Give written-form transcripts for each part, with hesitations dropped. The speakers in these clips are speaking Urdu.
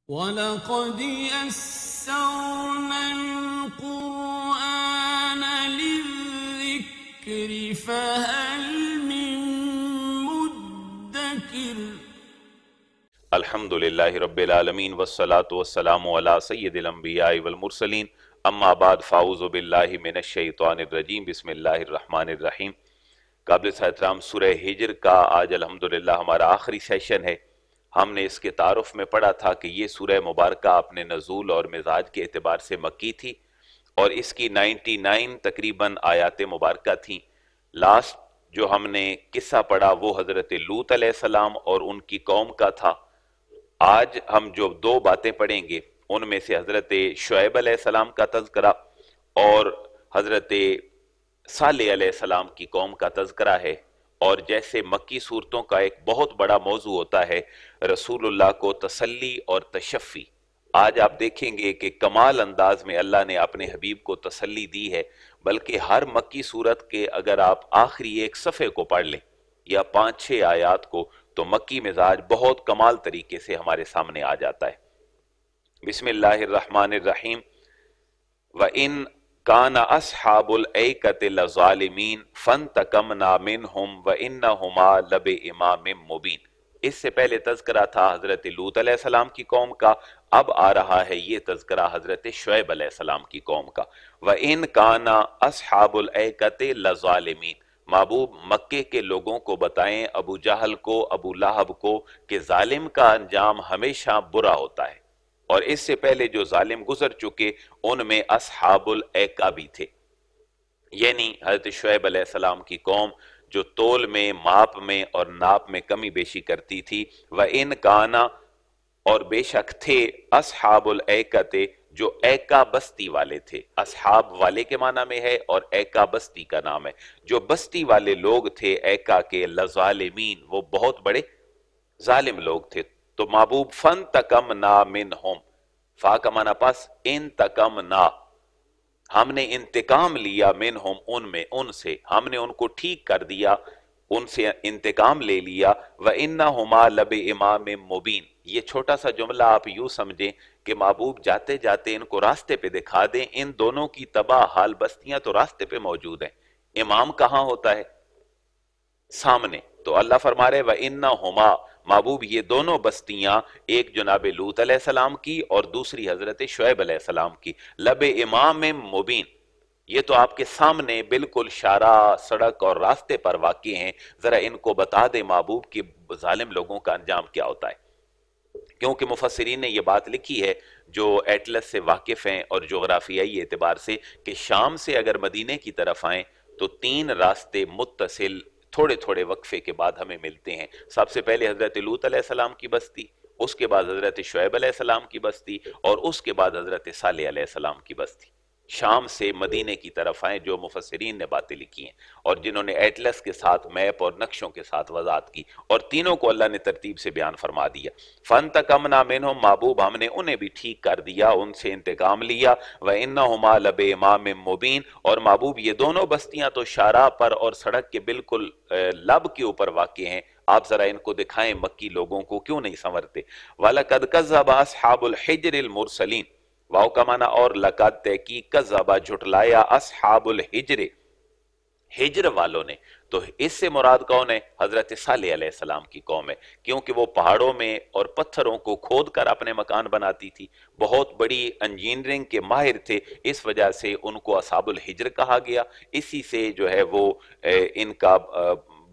وَلَقَدْ يَسَّرْنَا الْقُرْآنَ لِلذِّكْرِ فَهَلْ مِن مُّدَّكِرٍ۔ الحمد للہ رب العالمین والصلاة والسلام علی سید الانبیاء والمرسلین، اما بعد فاعوذ باللہ من الشیطان الرجیم، بسم اللہ الرحمن الرحیم۔ قابل احترام سورہ ہجر کا آج الحمدللہ ہمارا آخری سیشن ہے۔ ہم نے اس کے تعارف میں پڑھا تھا کہ یہ سورہ مبارکہ اپنے نزول اور مزاج کے اعتبار سے مکی تھی اور اس کی 99 تقریباً آیات مبارکہ تھیں۔ لاسٹ جو ہم نے قصہ پڑھا وہ حضرت لوط علیہ السلام اور ان کی قوم کا تھا۔ آج ہم جو دو باتیں پڑھیں گے ان میں سے حضرت شعیب علیہ السلام کا تذکرہ اور حضرت صالح علیہ السلام کی قوم کا تذکرہ ہے۔ اور جیسے مکی صورتوں کا ایک بہت بڑا موضوع ہوتا ہے رسول اللہ کو تسلی اور تشفی، آج آپ دیکھیں گے کہ کمال انداز میں اللہ نے اپنے حبیب کو تسلی دی ہے، بلکہ ہر مکی صورت کے اگر آپ آخری ایک صفحے کو پڑھ لیں یا 5-6 آیات کو تو مکی مزاج بہت کمال طریقے سے ہمارے سامنے آ جاتا ہے۔ بسم اللہ الرحمن الرحیم۔ وَإِن كَانَ أَصْحَابُ الْأَيْكَةِ لَظَالِمِينَ فَانْتَقَمْنَا مِنْهُمْ وَإِنَّهُمَا لَبِإِمَامٍ مُبِينٍ۔ اس سے پہلے تذکرہ تھا حضرت لوط علیہ السلام کی قوم کا، اب آ رہا ہے یہ تذکرہ حضرت شعیب علیہ السلام کی قوم کا۔ وَإِن كَانَ أَصْحَابُ الْأَيْكَةِ لَظَالِمِينَ، محبوب مکے کے لوگوں کو بتائیں، ابو جہل کو، ابو لہب کو، کہ ظالم کا انجام ہمیشہ برا ہوتا ہے، اور اس سے پہلے جو ظالم گزر چکے ان میں اصحاب الایکا بھی تھے، یعنی حضرت شعیب علیہ السلام کی قوم جو تول میں، ماپ میں اور ناپ میں کمی بیشی کرتی تھی۔ وَإِن كَانَ، اور بے شک تھے، اصحاب الایکتے، جو ایکا بستی والے تھے۔ اصحاب والے کے معنی میں ہے اور ایکا بستی کا نام ہے، جو بستی والے لوگ تھے ایکا کے، لظالمین، وہ بہت بڑے ظالم لوگ تھے۔ تو محبوب فَانْتَقَمْنَا مِنْهُمْ، فا کا معنی پس انتقمنا، ہم نے انتقام لیا، منہم ان میں، ان سے ہم نے ان کو ٹھیک کر دیا، ان سے انتقام لے لیا۔ وَإِنَّهُمَا لَبِإِمَامٍ مُبِينٍ، یہ چھوٹا سا جملہ آپ یوں سمجھیں کہ محبوب جاتے جاتے ان کو راستے پہ دکھا دیں، ان دونوں کی تباہ حال بستیاں تو راستے پہ موجود ہیں، امام کہاں ہوتا ہے؟ سامنے۔ تو اللہ فرما رہے وَإِنَّهُمَا، محبوب یہ دونوں بستیاں، ایک جناب لوط علیہ السلام کی اور دوسری حضرت شعیب علیہ السلام کی، لَبِإِمَامٍ مُبِينٍ، یہ تو آپ کے سامنے بالکل شارع، سڑک اور راستے پر واقع ہیں، ذرا ان کو بتا دے محبوب کہ ظالم لوگوں کا انجام کیا ہوتا ہے۔ کیونکہ مفسرین نے یہ بات لکھی ہے جو ایٹلس سے واقف ہیں اور جغرافیائی اعتبار سے، کہ شام سے اگر مدینے کی طرف آئیں تو 3 راستے متصل تھوڑے تھوڑے وقفے کے بعد ہمیں ملتے ہیں۔ سب سے پہلے حضرت لوط علیہ السلام کی بستی، اس کے بعد حضرت شعیب علیہ السلام کی بستی، اور اس کے بعد حضرت صالح علیہ السلام کی بستی۔ شام سے مدینے کی طرف آئیں، جو مفسرین نے باتیں لکھی ہیں اور جنہوں نے ایٹلس کے ساتھ میپ اور نقشوں کے ساتھ وضاحت کی، اور تینوں کو اللہ نے ترتیب سے بیان فرما دیا۔ فَانْتَقَمْنَا مِنْهُمْ، محبوب ہم نے انہیں بھی ٹھیک کر دیا، ان سے انتقام لیا۔ وَإِنَّهُمَا لَبِإِمَامٍ مُبِينٍ، اور محبوب یہ دونوں بستیاں تو شارع پر اور سڑک کے بالکل لب کے اوپر واقع ہیں، آپ ذرا ان کو دکھائیں مکی لوگوں کو کیوں نہیں سنورتے۔ وَلَقَدْ كَذَّبَ أَصْحَابُ الْحِجْرِ الْمُرْسَلِينَ، واو کا معنی اور، لقد تحقیق، کذبا جھٹلایا، اصحاب الحجر، ہجر والوں نے، تو اس سے مراد کون ہے؟ حضرت صالح علیہ السلام کی قوم ہے، کیونکہ وہ پہاڑوں میں اور پتھروں کو کھود کر اپنے مکان بناتی تھی، بہت بڑی انجینئرنگ کے ماہر تھے، اس وجہ سے ان کو اصحاب الحجر کہا گیا، اسی سے جو ہے وہ ان کا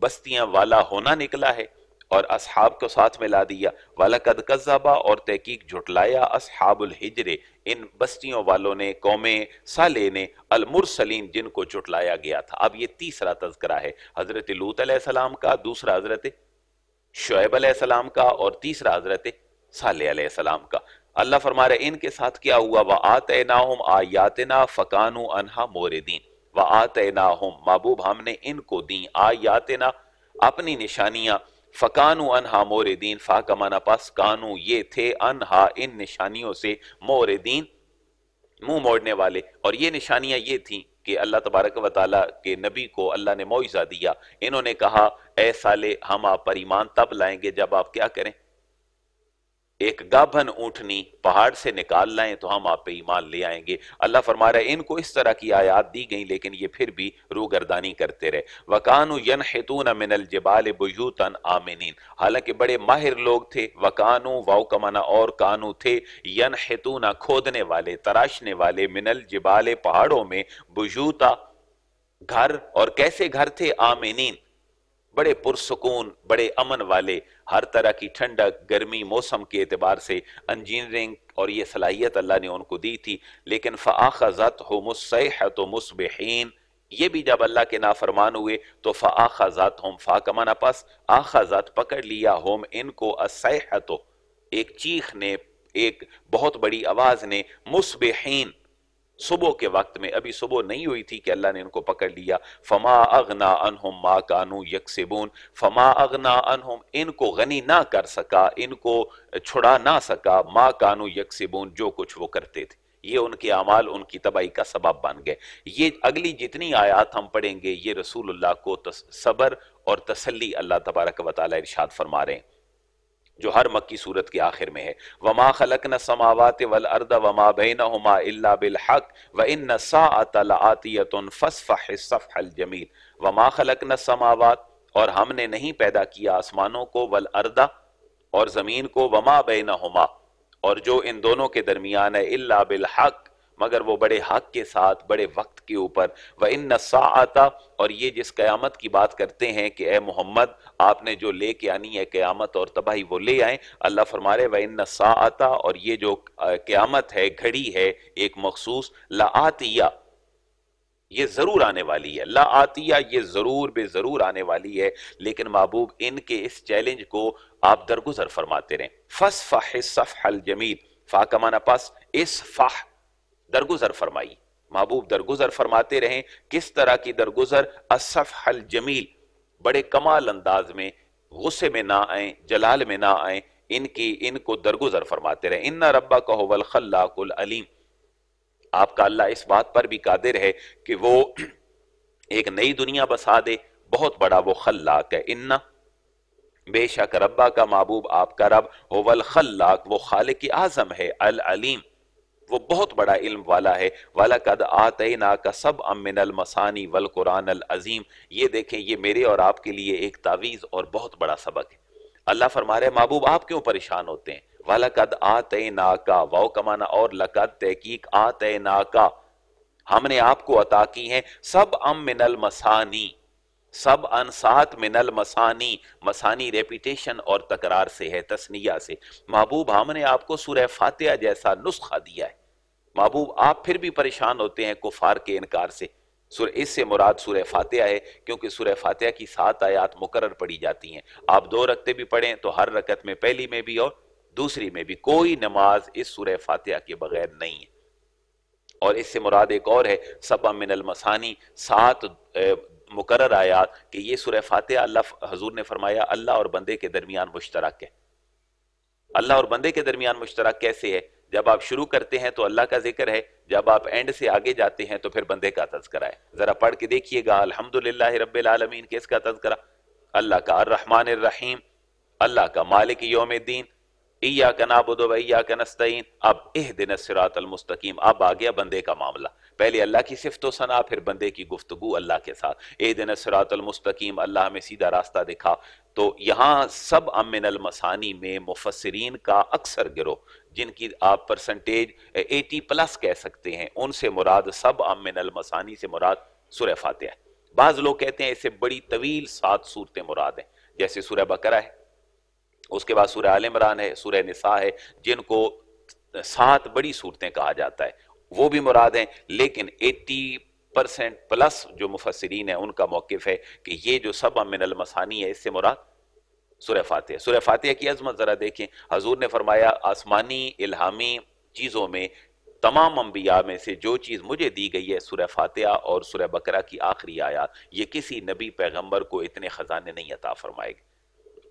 بستیاں والا ہونا نکلا ہے، اور اصحاب کو ساتھ میں لا دیا۔ وَلَقَدْ كَذَّبَ، اور تحقیق جھٹلایا، اصحاب الحجر، ان بستیوں والوں نے، قوم صالح نے، المرسلین، جن کو جھٹلایا گیا تھا۔ اب یہ تیسرا تذکرہ ہے حضرت لوط علیہ السلام کا، دوسرا حضرت شعیب علیہ السلام کا، اور تیسرا حضرت صالح علیہ السلام کا۔ اللہ فرما رہے ان کے ساتھ کیا ہوا؟ وَآتَيْنَاهُمْ آیَاتِنَا فَكَانُوا عَنْهَا مُعْرِضِينَ، وَآتَيْنَاهُمْ، محبوب ہم نے ان کو دیں، آیاتنا، اپنی نشانیاں، فَكَانُوا عَنْهَا مُعْرِضِينَ، فا کا معنی پس، کانو یہ تھے، انہا ان نشانیوں سے، موردین منہ موڑنے والے، اور یہ نشانیاں یہ تھیں کہ اللہ تبارک و تعالیٰ کے نبی کو اللہ نے معجزہ دیا، انہوں نے کہا اے صالح ہم آپ پر ایمان تب لائیں گے جب آپ کیا کریں؟ ایک گابھن اونٹنی پہاڑ سے نکال لائیں تو ہم آپ پہ ایمان لے آئیں گے۔ اللہ فرما رہا ہے ان کو اس طرح کی آیات دی گئیں لیکن یہ پھر بھی روگردانی کرتے رہے۔ وَكَانُوا يَنْحِتُونَ مِنَ الْجِبَالِ بُيُوتًا آمِنِينَ، حالانکہ بڑے ماہر لوگ تھے۔ وَكَانُوا واو کا معنی اور کانو تھے، يَنْحِتُونَ کھودنے والے، تراشنے والے، مِنَ الْجِبَالِ پہاڑوں میں، بُيُوتًا گھر، اور کیسے گھر تھے؟ آمینین، بڑے پرسکون، بڑے امن والے، ہر طرح کی ٹھنڈک گرمی موسم کے اعتبار سے انجینئرنگ اور یہ صلاحیت اللہ نے ان کو دی تھی۔ لیکن فَأَخَذَتْهُمُ الصَّيْحَةُ مُصْبِحِينَ، یہ بھی جب اللہ کے نافرمان ہوئے تو فَأَخَذَتْهُمْ، فا کا معنی پس، آخذت پکڑ لیا، ہم ان کو، الصَّيْحَةُ ایک چیخ نے، ایک بہت بڑی آواز نے، مصبحین صبح کے وقت میں، ابھی صبح نہیں ہوئی تھی کہ اللہ نے ان کو پکڑ لیا۔ فما اغنا عنہم ما کانوا یکسبون، فما اغنا عنہم ان کو غنی نہ کر سکا، ان کو چھڑا نہ سکا، ما کانوا یکسبون جو کچھ وہ کرتے تھے، یہ ان کے اعمال ان کی تباہی کا سبب بن گئے۔ یہ اگلی جتنی آیات ہم پڑھیں گے یہ رسول اللہ کو صبر اور تسلی اللہ تبارک و تعالی ارشاد فرما رہے ہیں، جو ہر مکی صورت کے آخر میں ہے۔ وَمَا خَلَقْنَا السَّمَاوَاتِ وَالْأَرْضَ وَمَا بَيْنَهُمَا إِلَّا بِالْحَقِّ وَإِنَّ السَّاعَةَ لَآتِيَةٌ فَاصْفَحِ الصَّفْحَ الْجَمِيلَ۔ وَمَا خَلَقْنَا السَّمَاوَاتِ، اور ہم نے نہیں پیدا کیا آسمانوں کو، وَالْأَرْضَ اور زمین کو، وَمَا بَيْنَهُمَا اور جو ان دونوں کے درمیان ہے، إِلَّا بِالْحَقِّ مگر وہ بڑے حق کے ساتھ، بڑے وقت کے اوپر۔ وَإِنَّ السَّاعَةَ اور یہ جس قیامت کی بات کرتے ہیں کہ اے محمد آپ نے جو لے کے آنی ہے قیامت اور تباہی وہ لے آئیں، اللہ فرما رہے وَإِنَّ السَّاعَةَ اور یہ جو قیامت ہے، گھڑی ہے ایک مخصوص، لَآتِیَہ یہ ضرور آنے والی ہے، لَآتِیَہ یہ ضرور بے ضرور آنے والی ہے۔ لیکن محبوب ان کے اس چیلنج کو آپ درگزر فرماتے رہیں۔ فَاصْفَحِ الصَّفْحَ الْجَمِيلَ، فا کا معنی پس، اصفح درگزر فرمائی، محبوب درگزر فرماتے رہیں۔ کس طرح کی درگزر؟ الصفح الجمیل، بڑے کمال انداز میں، غصے میں نہ آئیں، جلال میں نہ آئیں، ان کو درگزر فرماتے رہیں۔ ان ربک هو الخلاق العلیم، آپ کا اللہ اس بات پر بھی قادر ہے کہ وہ ایک نئی دنیا بسا دے، بہت بڑا وہ خلاق ہے۔ ان بے شک ربا کا محبوب آپ کا رب، هو الخلاق وہ خالق اعظم ہے، العلیم وہ بہت بڑا علم والا ہے۔ وَلَقَدْ آتَيْنَاكَ سَبْعًا مِّنَ الْمَثَانِي وَالْقُرْآنَ الْعَظِيمِ، یہ دیکھیں یہ میرے اور آپ کے لیے ایک تعویذ اور بہت بڑا سبق ہے۔ اللہ فرما رہے محبوب آپ کیوں پریشان ہوتے ہیں؟ وَلَقَدْ آتَيْنَاكَ واو کا معنی اور، لقد تحقیق، آتَيْنَاكَ ہم نے آپ کو عطا کی ہیں، سَبْعًا مِّنَ الْمَثَانِي سَبْعًا سات، من المثانی مثانی ریپیٹیشن اور تکرار سے ہے، تثنیہ سے۔ محبوب ہم نے آپ کو سورہ فاتحہ جیسا نسخہ دیا ہے، محبوب آپ پھر بھی پریشان ہوتے ہیں کفار کے انکار سے۔ اس سے مراد سورہ فاتحہ ہے، کیونکہ سورہ فاتحہ کی 7 آیات مقرر پڑھی جاتی ہیں۔ آپ 2 رکعتیں بھی پڑھیں تو ہر رکعت میں پہلی میں بھی اور دوسری میں بھی کوئی نماز اس سورہ فاتحہ کے بغیر نہیں ہے۔ اور اس سے مراد ایک اور ہے، سبع من المثانی 7 مقرر آیات کہ یہ سورہ فاتحہ اللہ حضور نے فرمایا اللہ اور بندے کے درمیان مشترک ہے۔ اللہ اور بندے کے درمیان مشترک کیسے ہے؟ جب آپ شروع کرتے ہیں تو اللہ کا ذکر ہے، جب آپ اینڈ سے آگے جاتے ہیں تو پھر بندے کا تذکرہ ہے۔ ذرا پڑھ کے دیکھیے گا، الحمدللہ رب العالمین، کس کا تذکرہ؟ اللہ کا۔ الرحمن الرحیم اللہ کا۔ مالک یوم الدین ایاک نعبد و ایاک نستعین، اب اہدنا الصراط المستقیم، اب آ گیا بندے کا معاملہ۔ پہلے اللہ کی صفت و ثنا، پھر بندے کی گفتگو اللہ کے ساتھ۔ اہدنا الصراط المستقیم، اللہ ہمیں سیدھا راستہ دکھا۔ تو یہاں سبع من المثانی میں مفسرین کا اکثر گروہ، جن کی آپ پرسنٹیج 80+ کہہ سکتے ہیں، ان سے مراد سبع من المثانی سے مراد سورہ فاتحہ ہے۔ بعض لوگ کہتے ہیں اس سے بڑی طویل 7 صورتیں مراد ہیں، جیسے سورہ بقرہ ہے، اس کے بعد سورہ آل عمران ہے، سورہ نساء ہے، جن کو 7 بڑی صورتیں کہا جاتا ہے، وہ بھی مراد ہیں۔ لیکن 80% جو مفسرین ہیں ان کا موقف ہے کہ یہ جو سبع من المثانی ہے اس سے مراد سورہ فاتحہ۔ سورہ فاتحہ کی عظمت ذرا دیکھیں، حضور نے فرمایا آسمانی الہامی چیزوں میں تمام انبیاء میں سے جو چیز مجھے دی گئی ہے سورہ فاتحہ اور سورہ بقرہ کی آخری آیات، یہ کسی نبی پیغمبر کو اتنے خزانے نہیں عطا فرمائے گا۔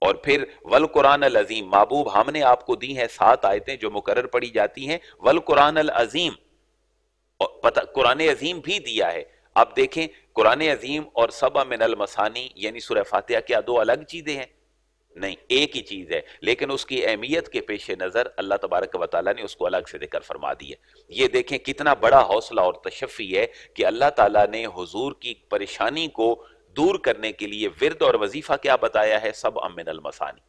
اور پھر والقرآن العظیم، محبوب ہم نے آپ کو دی ہیں 7 آیتیں جو مقرر پڑھی جاتی ہیں، والقرآن العظیم، قرآن عظیم بھی دیا ہے۔ اب دیکھیں قرآن عظیم اور سبع من المثانی یعنی سورہ فاتحہ کیا 2 الگ چیزیں ہیں؟ نہیں، ایک ہی چیز ہے، لیکن اس کی اہمیت کے پیش نظر اللہ تبارک و تعالیٰ نے اس کو الگ سے ذکر فرما دیا۔ یہ دیکھیں کتنا بڑا حوصلہ اور تشفی ہے کہ اللہ تعالیٰ نے حضور کی پریشانی کو دور کرنے کے لیے ورد اور وظیفہ کیا بتایا ہے؟ سبع من المثانی۔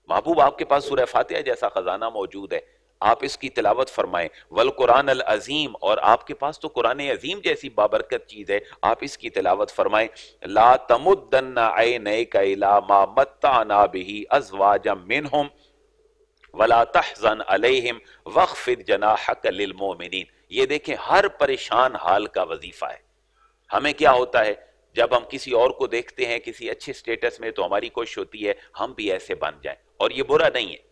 محبوب آپ کے پاس سورہ فاتحہ جیسا خزانہ موجود ہے، آپ اس کی تلاوت فرمائیں، والقرآن العظیم، اور آپ کے پاس تو قرآن عظیم جیسی بابرکت چیز ہے، آپ اس کی تلاوت فرمائیں۔ لا تمدن عینیک الی ما متعنا بہ ازواجا منہم ولا تحزن علیہم واخفض جناحک للمؤمنین۔ یہ دیکھیں ہر پریشان حال کا وظیفہ ہے۔ ہمیں کیا ہوتا ہے جب ہم کسی اور کو دیکھتے ہیں کسی اچھے سٹیٹس میں، تو ہماری کوشش ہوتی ہے ہم بھی ایسے بن جائیں، اور یہ برا نہیں ہے،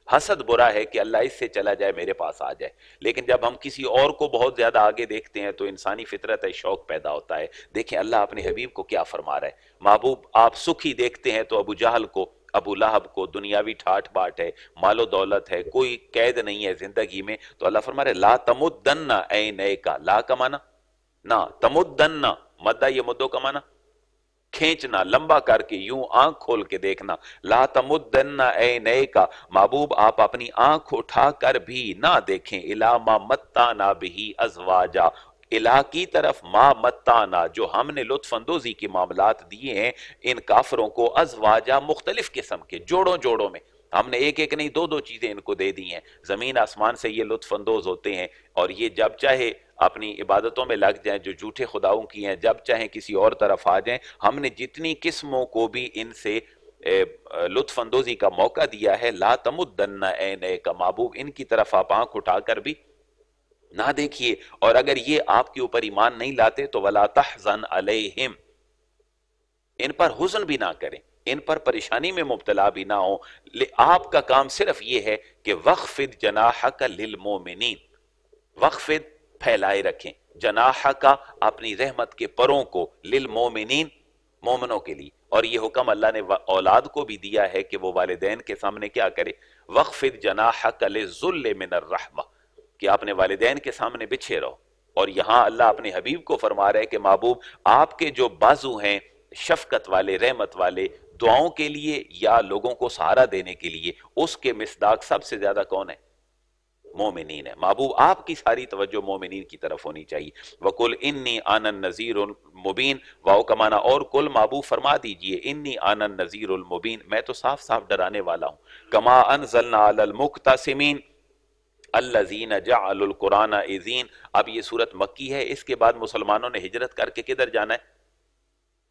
حسد برا ہے کہ اللہ اس سے چلا جائے میرے پاس آ جائے، لیکن جب ہم کسی اور کو بہت زیادہ آگے دیکھتے ہیں تو انسانی فطرت ہے، شوق پیدا ہوتا ہے۔ دیکھیں اللہ اپنے حبیب کو کیا فرما رہا ہے۔ محبوب آپ سکھی دیکھتے ہیں تو ابو جہل کو، ابو لہب کو، دنیاوی ٹھاٹ باٹ ہے، مال و دولت ہے، کوئی قید نہیں ہے زندگی میں، تو اللہ فرما رہا ہے لا تمدن عینیک، لا کا معنی نہ، تمدن مدہ، یہ مدوں کا معنی کھینچنا، لمبا کر کے یوں آنکھ کھول کے دیکھنا۔ لا تمدن عینیک، محبوب آپ اپنی آنکھ اٹھا کر بھی نہ دیکھیں، الی ما متعنا بہ ازواجا، الہ کی طرف، ما متعنا جو ہم نے لطف اندوزی کے معاملات دیے ہیں ان کافروں کو، ازواجا مختلف قسم کے، جوڑوں جوڑوں میں، ہم نے ایک ایک نہیں دو دو چیزیں ان کو دے دی ہیں، زمین آسمان سے یہ لطف اندوز ہوتے ہیں، اور یہ جب چاہے اپنی عبادتوں میں لگ جائیں جو جھوٹے خداؤں کی ہیں، جب چاہیں کسی اور طرف آ جائیں۔ ہم نے جتنی قسموں کو بھی ان سے لطف اندوزی کا موقع دیا ہے، لا تمدن عینیک، محبوب ان کی طرف آپ آنکھ اٹھا کر بھی نہ دیکھیے، اور اگر یہ آپ کے اوپر ایمان نہیں لاتے تو ولا تحزن علیہم، ان پر حزن بھی نہ کریں، ان پر پریشانی میں مبتلا بھی نہ ہوں، آپ کا کام صرف یہ ہے کہ وخفض جناحک للمؤمنین، وخفض پھیلائے رکھیں، جناحک اپنی رحمت کے پروں کو، للمؤمنین مومنوں کے لیے، اور یہ حکم اللہ نے اولاد کو بھی دیا ہے کہ وہ والدین کے سامنے کیا کرے، وخفض جناحک للذل من الرحمہ، کہ اپنے والدین کے سامنے بچھے رہو۔ اور یہاں اللہ اپنے حبیب کو فرما رہے کہ محبوب آپ کے جو بازو ہیں شفقت والے، رحمت والے، دعاؤں کے لیے یا لوگوں کو سہارا دینے کے لیے، اس کے مصداق سب سے زیادہ کون ہے؟ مومنین ہے۔ محبوب آپ کی ساری توجہ مومنین کی طرف ہونی چاہیے۔ وَقُلْ إِنِّي أَنَا النَّذِيرُ الْمُبِينُ، واؤ کا معنی اور کل، محبوب فرما دیجئے إِنِّي أَنَا النَّذِيرُ الْمُبِينُ، میں تو صاف صاف ڈرانے والا ہوں۔ كَمَا أَنزَلْنَا عَلَى الْمُقْتَسِمِينَ الَّذِينَ جَعَلُوا الْقُرْآنَ عِضِينَ۔ اب یہ صورت مکی ہے، اس کے بعد مسلمانوں نے ہجرت کر کے کدھر جانا ہے؟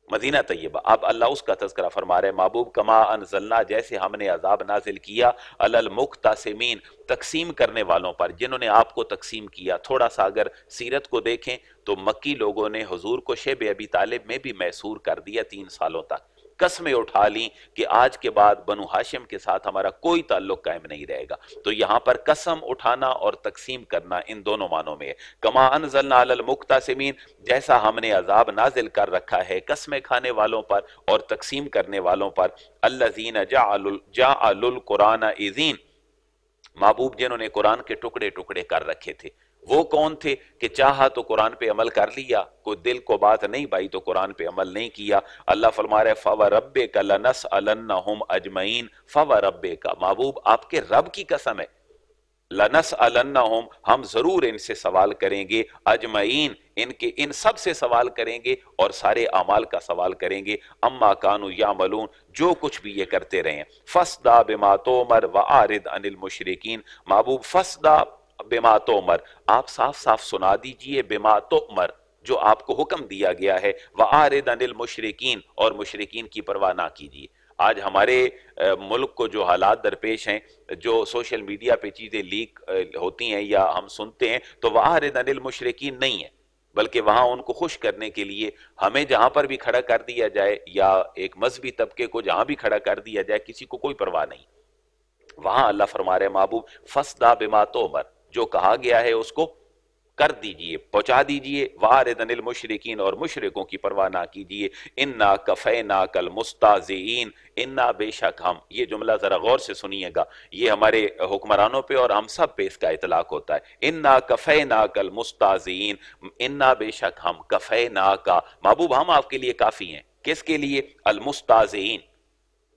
مدینہ طیبہ۔ اب اللہ اس کا تذکرہ فرما رہے ہیں، محبوب کما انزلنا، جیسے ہم نے عذاب نازل کیا، علی المقتسمین، تقسیم کرنے والوں پر، جنہوں نے آپ کو تقسیم کیا۔ تھوڑا سا اگر سیرت کو دیکھیں تو مکی لوگوں نے حضور کو شیب ابی طالب میں بھی محصور کر دیا 3 سالوں تک، قسمیں اٹھا لیں کہ آج کے بعد بنو ہاشم کے ساتھ ہمارا کوئی تعلق قائم نہیں رہے گا۔ تو یہاں پر قسم اٹھانا اور تقسیم کرنا ان دونوں معنوں میں ہے۔ کما انزلنا علی المقتسمین، جیسا ہم نے عذاب نازل کر رکھا ہے قسمیں کھانے والوں پر اور تقسیم کرنے والوں پر۔ الذین جعلوا القرآن عضین، محبوب جنہوں نے قرآن کے ٹکڑے ٹکڑے کر رکھے تھے، وہ کون تھے کہ چاہا تو قرآن پہ عمل کر لیا، کوئی دل کو بات نہیں بھائی تو قرآن پہ عمل نہیں کیا۔ اللہ فرما رہے فَوَرَبِّكَ لَنَسْأَلَنَّهُمْ أَجْمَعِينَ، فَوَرَبِّكَ، محبوب آپ کے رب کی قسم ہے، لَنَسْأَلَنَّهُمْ، ہم ضرور ان سے سوال کریں گے، اجمعین، ان سب سے سوال کریں گے اور سارے اعمال کا سوال کریں گے، اما کانوا یعملون، جو کچھ بھی یہ کرتے رہے ہیں۔ فَاصْدَعْ بِمَا تُؤْمَرْ وَأَعْرِضْ عَنِ الْمُشْرِكِينَ، محبوب فَاصْدَعْ بِمَا تُؤْمَرْ، آپ صاف صاف سنا دیجئے، بِمَا تُؤْمَرْ، جو آپ کو حکم دیا گیا ہے، وَأَعْرِضْ عَنِ الْمُشْرِكِينَ، اور مشرکین کی پرواہ نہ کیجئے۔ آج ہمارے ملک کو جو حالات درپیش ہیں، جو سوشل میڈیا پہ چیزیں لیک ہوتی ہیں یا ہم سنتے ہیں، تو وَأَعْرِضْ عَنِ الْمُشْرِكِينَ نہیں ہے، بلکہ وہاں ان کو خوش کرنے کے لیے ہمیں جہاں پر بھی کھڑا کر دیا جائے یا ایک مذہبی طبقے کو جہاں بھی کھڑا کر دیا جائے، کسی کو کوئی پرواہ نہیں۔ وہاں اللہ فرما رہے محبوب فَاصْدَعْ بِمَا تُؤْمَرْ، جو کہا گیا ہے اس کو کر دیجئے، پہنچا دیجئے، وَأَعْرِضْ عَنِ الْمُشْرِكِينَ، اور مشرکوں کی پرواہ نہ کیجئے۔ اِنَّا كَفَيْنَاكَ الْمُسْتَهْزِئِينَ، اِنَّا، بے شک ہم، یہ جملہ ذرا غور سے سنیے گا، یہ ہمارے حکمرانوں پہ اور ہم سب پہ اس کا اطلاق ہوتا ہے۔ اِنَّا كَفَيْنَاكَ الْمُسْتَهْزِئِينَ، اِنَّا، بے شک ہم، كَفَيْنَاكَ، محبوب ہم آپ کے لیے کافی ہیں، کس کے لیے؟ المستہزئین،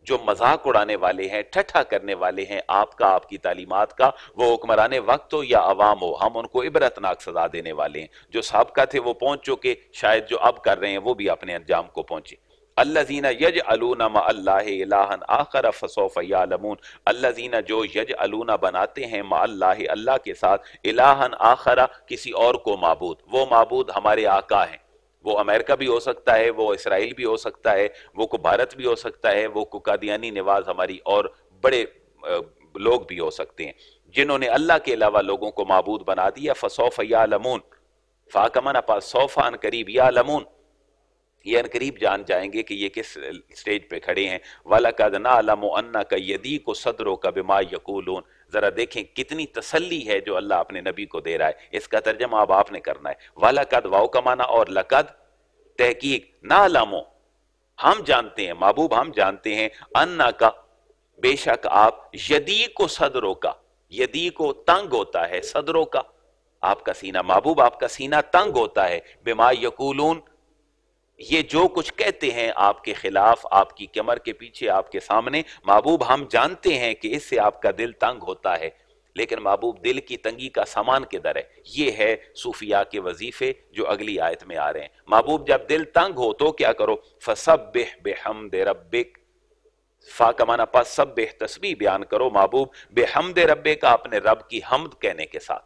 جو مذاق اڑانے والے ہیں، ٹھٹھا کرنے والے ہیں آپ کا، آپ کی تعلیمات کا، وہ حکمران وقت ہو یا عوام ہو، ہم ان کو عبرتناک سزا دینے والے ہیں۔ جو سابقہ تھے وہ پہنچ چکے، شاید جو اب کر رہے ہیں وہ بھی اپنے انجام کو پہنچے۔ الذین یجعلون مع اللہ الہا آخر فسوف یعلمون، الذین جو یجعلون بناتے ہیں مع اللہ اللہ کے ساتھ الہا آخر کسی اور کو معبود، وہ معبود ہمارے آقا ہیں، وہ امریکہ بھی ہو سکتا ہے، وہ اسرائیل بھی ہو سکتا ہے، وہ کو بھارت بھی ہو سکتا ہے، وہ کو قادیانی نواز ہماری اور بڑے لوگ بھی ہو سکتے ہیں، جنہوں نے اللہ کے علاوہ لوگوں کو معبود بنا دیا۔ فسوف یعلمون، فاکمن اپا سوف ان قریب، یعلمون یہ ان قریب جان جائیں گے کہ یہ کس سٹیج پہ کھڑے ہیں۔ وَلَقَدْ نَعْلَمُ أَنَّكَ يَضِيقُ صَدْرُكَ بِمَا يَقُولُونَ، ذرا دیکھیں کتنی تسلی ہے جو اللہ اپنے نبی کو دے رہا ہے، اس کا ترجمہ اب آپ نے کرنا ہے۔ وَلَقَدْ واو کا معنی اور لقد تحقیق، نَعْلَمُ ہم جانتے ہیں، محبوب ہم جانتے ہیں، أَنَّكَ بے شک آپ، يَضِيقُ صَدْرُكَ، يَضِيقُ تنگ ہوتا ہے، صدروں کا آپ کا سینہ، محبوب آپ کا سینہ تنگ ہوتا ہے، بِمَا يَقُولُونَ یہ جو کچھ کہتے ہیں آپ کے خلاف، آپ کی کمر کے پیچھے، آپ کے سامنے، محبوب ہم جانتے ہیں کہ اس سے آپ کا دل تنگ ہوتا ہے، لیکن محبوب دل کی تنگی کا سامان کدھر ہے؟ یہ ہے صوفیاء کے وظیفے جو اگلی آیت میں آ رہے ہیں۔ محبوب جب دل تنگ ہو تو کیا کرو؟ فَسَبِّحْ بِحَمْدِ رَبِّكَ، فا کا معنی پاس سبح تسبیح بیان کرو محبوب، بحمد ربک اپنے رب کی حمد کہنے کے ساتھ،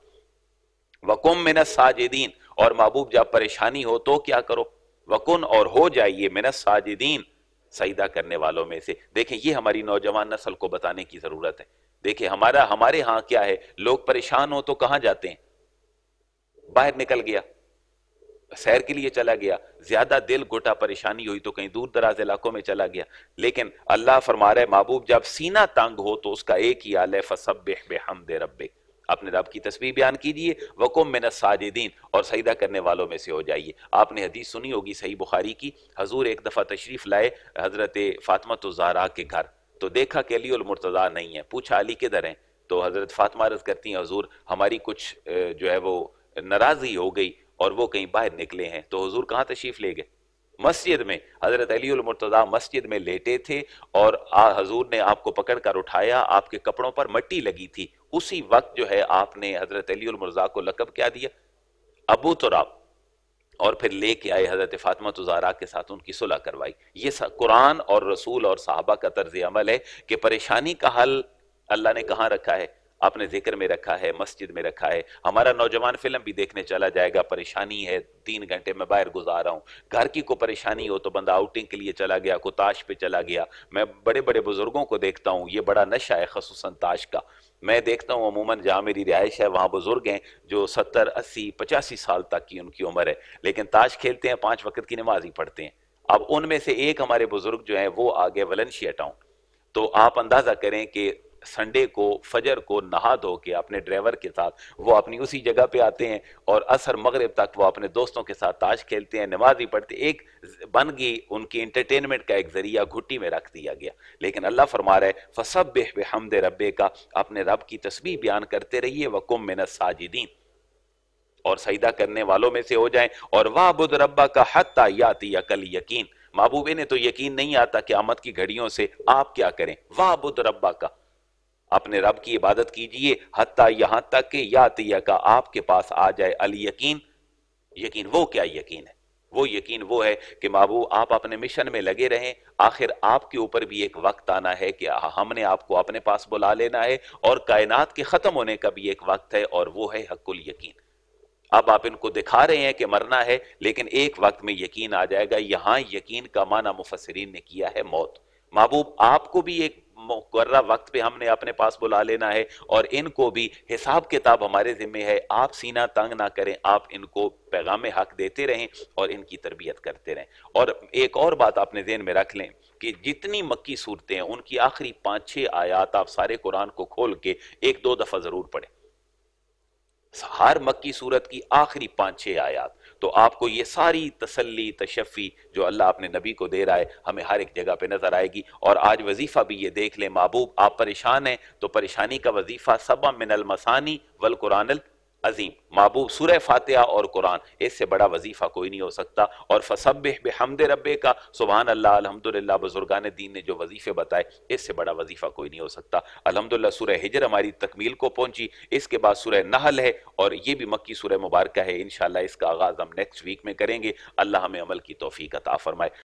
وَقُم مِّنَ السَّاجِدِينَ اور محبوب جب پریشانی ہو تو کیا کرو؟ وَقُن اور ہو جائیے مِنَ السَّاجِدِينَ سجدہ کرنے والوں میں سے۔ دیکھیں یہ ہماری نوجوان نسل کو بتانے کی ضرورت ہے۔ دیکھیں ہمارے ہاں کیا ہے، لوگ پریشان ہو تو کہاں جاتے ہیں؟ باہر نکل گیا، سیر کے لیے چلا گیا، زیادہ دل گھٹا پریشانی ہوئی تو کہیں دور دراز علاقوں میں چلا گیا، لیکن اللہ فرما رہا ہے محبوب جب سینہ تنگ ہو تو اس کا ایک ہی حال ہے، فَسَبِّحْ بِحَمْدِ رَبِّكَ اپنے رب کی تسبیح بیان کیجئے، وَقُم مِّنَ السَّاجِدِينَ اور سجدہ کرنے والوں میں سے ہو جائیے۔ آپ نے حدیث سنی ہوگی صحیح بخاری کی، حضور ایک دفعہ تشریف لائے حضرت فاطمہ الزہرا کے گھر، تو دیکھا کہ علی المرتضیٰ نہیں ہے، پوچھا علی کدھر ہیں؟ تو حضرت فاطمہ عرض کرتی ہیں حضور ہماری کچھ جو ہے وہ ناراضی ہو گئی اور وہ کہیں باہر نکلے ہیں۔ تو حضور کہاں تشریف لے گئے؟ مسجد میں۔ حضرت علی المرتضیٰ مسجد میں لیٹے تھے اور حضور نے آپ کو پکڑ کر اٹھایا، آپ کے کپڑوں پر مٹی لگی تھی، اسی وقت جو ہے آپ نے حضرت علی المرتضیٰ کو لقب کیا دیا؟ ابو تراب، اور پھر لے کے آئے حضرت فاطمہ الزہرا کے ساتھ ان کی صلح کروائی۔ یہ قرآن اور رسول اور صحابہ کا طرز عمل ہے کہ پریشانی کا حل اللہ نے کہاں رکھا ہے؟ اپنے ذکر میں رکھا ہے، مسجد میں رکھا ہے۔ ہمارا نوجوان فلم بھی دیکھنے چلا جائے گا، پریشانی ہے 3 گھنٹے میں باہر گزار رہا ہوں، گھر کی کو پریشانی ہو تو بندہ آؤٹنگ کے لیے چلا گیا، کو تاش پہ چلا گیا۔ میں بڑے بڑے بزرگوں کو دیکھتا ہوں، یہ بڑا نشہ ہے خصوصاً تاش کا۔ میں دیکھتا ہوں عموماً جہاں میری رہائش ہے وہاں بزرگ ہیں جو 70 80 85 سال تک کی ان کی عمر ہے، لیکن تاش کھیلتے ہیں، 5 وقت کی نماز ہی پڑھتے ہیں۔ اب ان میں سے ایک ہمارے بزرگ جو ہیں وہ آگے ولنشیا ٹاؤن، تو آپ اندازہ کریں کہ سنڈے کو فجر کو نہا دھو کے اپنے ڈرائیور کے ساتھ وہ اپنی اسی جگہ پہ آتے ہیں اور عصر مغرب تک وہ اپنے دوستوں کے ساتھ تاش کھیلتے ہیں، نماز ہی پڑھتے ہیں۔ ایک بن گئی ان کی انٹرٹینمنٹ کا ایک ذریعہ، گھٹی میں رکھ دیا گیا۔ لیکن اللہ فرما رہا ہے فَسَبِّحْ بِحَمْدِ رَبِّكَ اپنے رب کی تسبیح بیان کرتے رہیے، وَقُم مِّنَ السَّاجِدِينَ اور سجدہ کرنے والوں میں سے ہو جائیں، اور وَاعْبُدْ رَبَّكَ حَتَّى يَأْتِيَكَ الْيَقِينُ محبوب انہیں تو یقین نہیں آتا قیامت کی گھڑیوں سے، آپ کیا کریں؟ وَاعْبُدْ رَبَّكَ اپنے رب کی عبادت کیجئے، حتیٰ یہاں تک کہ یاتیک آپ کے پاس آ جائے الیقین یقین۔ وہ کیا یقین ہے؟ وہ یقین وہ ہے کہ محبوب آپ اپنے مشن میں لگے رہیں، آخر آپ کے اوپر بھی ایک وقت آنا ہے کہ ہم نے آپ کو اپنے پاس بلا لینا ہے، اور کائنات کے ختم ہونے کا بھی ایک وقت ہے، اور وہ ہے حق الیقین۔ اب آپ ان کو دکھا رہے ہیں کہ مرنا ہے، لیکن ایک وقت میں یقین آ جائے گا۔ یہاں یقین کا معنی مفسرین نے کیا ہے موت۔ محبوب آپ کو بھی ایک مقررہ وقت پہ ہم نے اپنے پاس بلا لینا ہے، اور ان کو بھی حساب کتاب ہمارے ذمہ ہے۔ آپ سینہ تنگ نہ کریں، آپ ان کو پیغام حق دیتے رہیں اور ان کی تربیت کرتے رہیں۔ اور ایک اور بات آپ نے ذہن میں رکھ لیں کہ جتنی مکی صورتیں ہیں ان کی آخری 5-6 آیات آپ سارے قرآن کو کھول کے 1-2 دفعہ ضرور پڑھیں، ہر مکی صورت کی آخری 5-6 آیات، تو آپ کو یہ ساری تسلی تشفی جو اللہ اپنے نبی کو دے رہا ہے ہمیں ہر ایک جگہ پہ نظر آئے گی۔ اور آج وظیفہ بھی یہ دیکھ لیں، محبوب آپ پریشان ہیں تو پریشانی کا وظیفہ سبع من المثانی والقرآن عظیم محبوب سورہ فاتحہ اور قرآن، اس سے بڑا وظیفہ کوئی نہیں ہو سکتا۔ اور فسبح بحمد ربک کا، سبحان اللہ الحمدللہ، بزرگان دین نے جو وظیفے بتائے اس سے بڑا وظیفہ کوئی نہیں ہو سکتا۔ الحمدللہ سورہ ہجر ہماری تکمیل کو پہنچی، اس کے بعد سورہ نحل ہے، اور یہ بھی مکی سورہ مبارکہ ہے، انشاءاللہ اس کا آغاز ہم نیکسٹ ویک میں کریں گے۔ اللہ ہمیں عمل کی توفیق عطا فرمائے۔